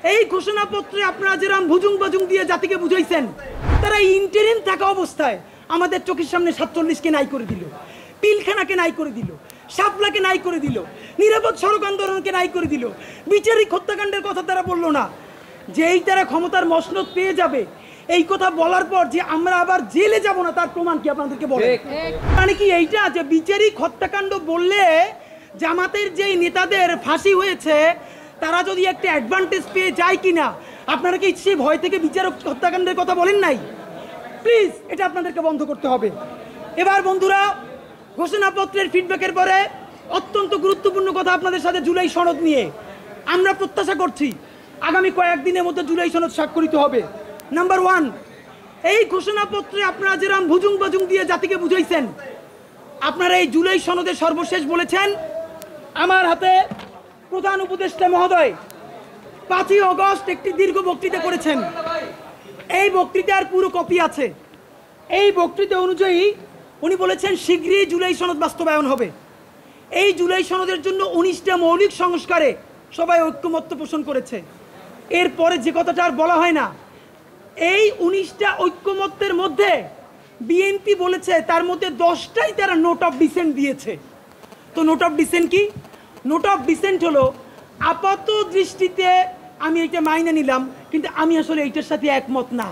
এই ঘোষণাপত্রে আপনারা যেরকম ভুজুং বাজুং দিয়ে জাতিকে বুঝাইছেন, তারা ইন্টারিম থাকা অবস্থায় আমাদের চোখের সামনে 47কে নাই করে দিল, পিলখানাকে নাই করে দিল, শাপলাকে নাই করে দিল, নিরাপদ সড়ক আন্দোলনকে নাই করে দিল, বিচারিক হত্যাকাণ্ডের কথা তারা বললো না। যেই তারা ক্ষমতার মসনদ পেয়ে যাবে এই কথা বলার পর যে আমরা আবার জেলে যাব না, তার প্রমাণ কি আপনাদেরকে বলে? মানে কি এইটা যে বিচারিক হত্যাকাণ্ড বললে জামাতের যেই নেতাদের ফাঁসি হয়েছে তারা যদি একটা অ্যাডভান্টেজ পেয়ে যায় কিনা, আপনারা কি সেই ভয় থেকে বিচারক হত্যাকাণ্ডের কথা বলেন নাই? প্লিজ এটা আপনাদেরকে বন্ধ করতে হবে। এবার বন্ধুরা, ঘোষণাপত্রের ফিডব্যাকের পরে অত্যন্ত গুরুত্বপূর্ণ কথা আপনাদের সাথে জুলাই সনদ নিয়ে আমরা প্রত্যাশা করছি আগামী কয়েকদিনের মধ্যে জুলাই সনদ স্বাক্ষরিত হবে। নাম্বার 1, এই ঘোষণাপত্রে আপনারা যেরকম ভুজুং বাজুং দিয়ে জাতিকে বুঝাইছেন, আপনারা এই জুলাই সনদে সর্বশেষ বলেছেন। আমার হাতে প্রধান উপদেষ্টা মহোদয় 5ই অগস্ট একটি দীর্ঘ বক্তৃতা করেছেন। এই বক্তৃতার পুরো কপি আছে। এই বক্তৃতা অনুযায়ী উনি বলেছেন শীঘ্রই জুলাই সনদ বাস্তবায়ন হবে। এই জুলাই সনদের জন্য 19টা মৌলিক সংস্কারে সবাই ঐক্যমত্য পোষণ করেছে। এরপরে যে কথাটা আর বলা হয় না, এই 19টা ঐক্যমত্যের মধ্যে বিএনপি বলেছে তার মধ্যে 10টাই তারা নোট অফ ডিসেন্ট দিয়েছে। তো নোট অফ ডিসেন্ট কি? নোট অফ ডিসেন্ট হলো আপাত দৃষ্টিতে আমি এইটা মাইনে নিলাম, কিন্তু আমি আসলে এইটার সাথে একমত না।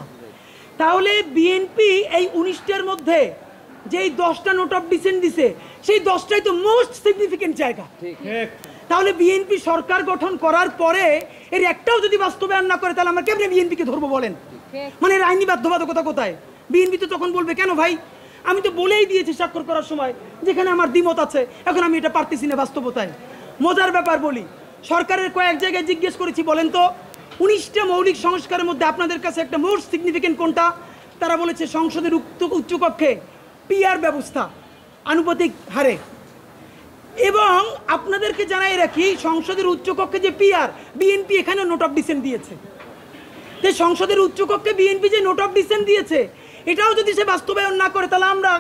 তাহলে বিএনপি এই 19টার মধ্যে যেই 10টা নোট অফ ডিসেন্ট দিছে সেই 10টাই তো মোস্ট সিগনিফিকেন্ট জায়গা। তাহলে বিএনপি সরকার গঠন করার পরে এর একটাও যদি বাস্তবায়ন না করে তাহলে আমরা কেমনে বিএনপিকে ধরবো বলেন? মানে এর আইনি বাধ্যবাধকতা কোথায়? বিএনপি তো তখন বলবে কেন ভাই, আমি তো বলেই দিয়েছি স্বাক্ষর করার সময় যেখানে আমার দ্বিমত আছে, এখন আমি এটা পারতেছি না বাস্তবতায়। মজার ব্যাপার বলি, সরকারের কয়েক জায়গায় জিজ্ঞেস করেছি বলেন তো 19টা মৌলিক সংস্কারের মধ্যে আপনাদের কাছে একটা মোস্ট সিগনিফিকেন্ট কোনটা? তারা বলেছে সংসদের উচ্চকক্ষে পিআর ব্যবস্থা আনুপাতিক হারে। এবং আপনাদেরকে জানাই রাখি, সংসদের উচ্চকক্ষে যে পিআর, বিএনপি এখানে নোট অফ ডিসেন্ট দিয়েছে। যে সংসদের উচ্চকক্ষে বিএনপি যে নোট অফ ডিসেন্ট দিয়েছে এটাও যদি সে বাস্তবায়ন না করে তাহলে আমরা,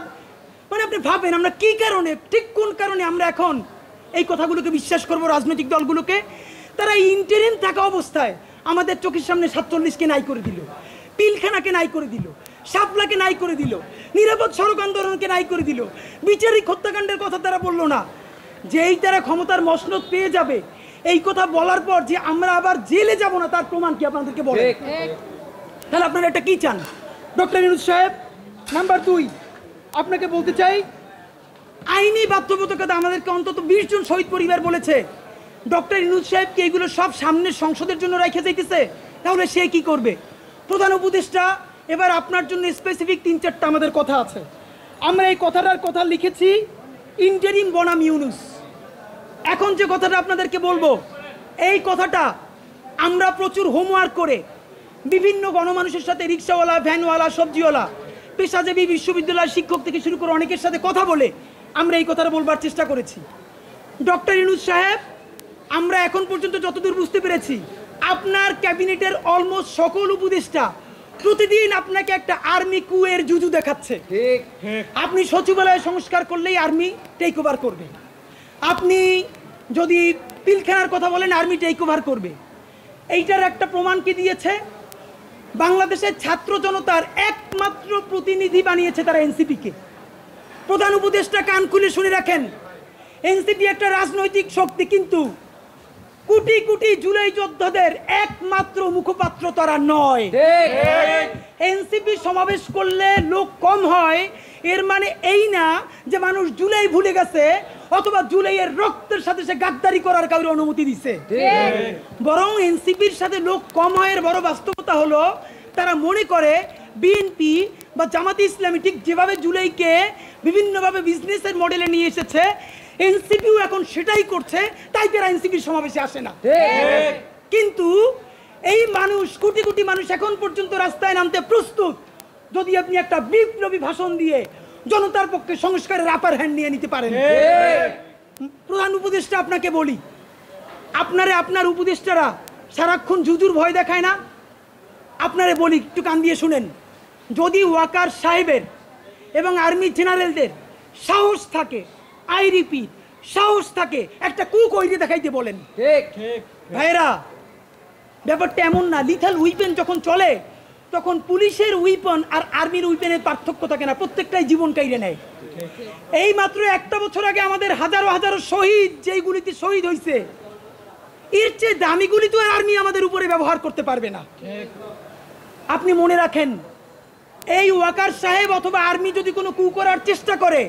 মানে আপনি ভাবেন আমরা কি কারণে, ঠিক কোন কারণে আমরা এখন এই কথাগুলোকে বিশ্বাস করব? রাজনৈতিক দলগুলোকে তারা ইন্টারিম থাকা অবস্থায় আমাদের চোখের সামনে 47কে নাই করে দিল, পিলখানাকে নাই করে দিল, শাপলাকে নাই করে দিল, নিরাপদ সড়ক আন্দোলনকে নাই করে দিল, বিচারিক হত্যাকাণ্ডের কথা তারা বললো না। যেই তারা ক্ষমতার মসনদ পেয়ে যাবে এই কথা বলার পর যে আমরা আবার জেলে যাব না, তার প্রমাণ কি আপনাদেরকে বলে? তাহলে আপনারা এটা কি চান? ডক্টর ইউনূস সাহেব, নাম্বার 2, আপনাকে বলতে চাই আইনি বাধ্যবাধকতা আমাদেরকে অন্তত 20 জন শহীদ পরিবার বলেছে। ডক্টর ইউনূস সাহেব কি এগুলো সব সামনের সংসদের জন্য রেখে যাইতেছে? তাহলে সে কি করবে? প্রধান উপদেষ্টা, এবার আপনার জন্য স্পেসিফিক 3-4টা আমাদের কথা আছে। আমরা এই কথাটার কথা লিখেছি ইন্টারিম বনাম ইউনূস। এখন যে কথাটা আপনাদেরকে বলবো এই কথাটা আমরা প্রচুর হোমওয়ার্ক করে বিভিন্ন গণমানুষের সাথে, রিক্সাওয়ালা, ভ্যানওয়ালা, সবজিওয়ালা, পেশাজীবী, বিশ্ববিদ্যালয়ের শিক্ষক থেকে শুরু করে অনেকের সাথে কথা বলে আমরা এই কথাটা বলবার চেষ্টা করেছি। ডক্টর ইউনূস সাহেব, আমরা এখন পর্যন্ত যতদূর বুঝতে পেরেছি আপনার ক্যাবিনেটের অলমোস্ট সকল উপদেষ্টা প্রতিদিন আপনাকে একটা আর্মি কুয়ের জুজু দেখাচ্ছে। আপনি সচিবালয় সংস্কার করলেই আর্মি টেক ওভার করবে, আপনি যদি পিলখানার কথা বলেন আর্মি টেক ওভার করবে। এইটার একটা প্রমাণ কি দিয়েছে? বাংলাদেশের ছাত্র জনতার একমাত্র প্রতিনিধি বানিয়েছে তারা এনসিপিকে। প্রধান উপদেষ্টা কান খুলে শুনে রাখেন, এনসিপি একটা রাজনৈতিক শক্তি, কিন্তু কোটি কোটি জুলাই যোদ্ধাদের একমাত্র মুখপাত্র তারা নয়। এনসিপি সমাবেশ করলে লোক কম হয় এর মানে এই না যে মানুষ জুলাই ভুলে গেছে অথবা জুলাইয়ের রক্তের সাথে সে গাদ্দারি করার কাউকে অনুমতি দিছে। বরং এনসিপির সাথে লোক কম হয় এর বড় বাস্তবতা হলো তারা মনে করে বিএনপি বা জামাতে ইসলামী ঠিক যেভাবে জুলাইকে বিভিন্নভাবে বিজনেসের মডেলে নিয়ে এসেছে, এনসিপিও এখন সেটাই করছে, তাই তারা এনসিপির সমাবেশে আসে না। কিন্তু এই মানুষ, কোটি কোটি মানুষ এখন পর্যন্ত রাস্তায় নামতে প্রস্তুত যদি আপনি একটা বিপ্লবী ভাষণ দিয়ে জনতার পক্ষে সংস্কারের আপার হ্যান্ড নিয়ে নিতে পারেন। প্রধান উপদেষ্টা, আপনাকে বলি, আপনারে আপনার উপদেষ্টারা সারাক্ষণ জুজুর ভয় দেখায় না? আপনারে বলি, একটু কান দিয়ে শুনেন, যদি ওয়াকার সাহেবের এবং আর্মি জেনারেলদের সাহস থাকে, আই রিপিট সাহস থাকে, একটা কু কইরে দেখাইতে বলেন। ঠিক ঠিক ভাইরা, ব্যাপারটা এমন না। লিথাল উইপেন যখন চলে তখন পুলিশের উইপন আর আর্মির উইপেনের পার্থক্য থাকে না, প্রত্যেকটাই জীবন কাইড়ে নেয়। এই মাত্র একটা বছর আগে আমাদের হাজারো হাজারো শহীদ যেই গুলিতে শহীদ হয়েছে, এর চেয়ে দামি গুলি তো আর্মি আমাদের উপরে ব্যবহার করতে পারবে না। আপনি মনে রাখেন, এই ওয়াকার সাহেব অথবা আর্মি যদি কোনো কু করার চেষ্টা করে,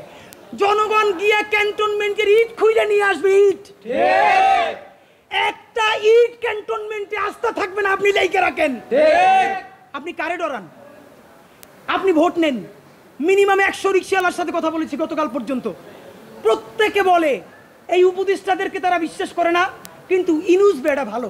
জনগণ গিয়া ক্যান্টনমেন্টের ইট খুইলে নিয়ে আসবে। ইট, একটা ইট ক্যান্টনমেন্টে আস্থা থাকবে না, আপনি লাইকে রাখেন। আপনি কারে ডরান? আপনি ভোট নেন। মিনিমাম 100 রিক্সাওয়ালার সাথে কথা বলেছি গতকাল পর্যন্ত, প্রত্যেকে বলে এই উপদেষ্টাদেরকে তারা বিশ্বাস করে না, কিন্তু ইনুস বেড়া ভালো।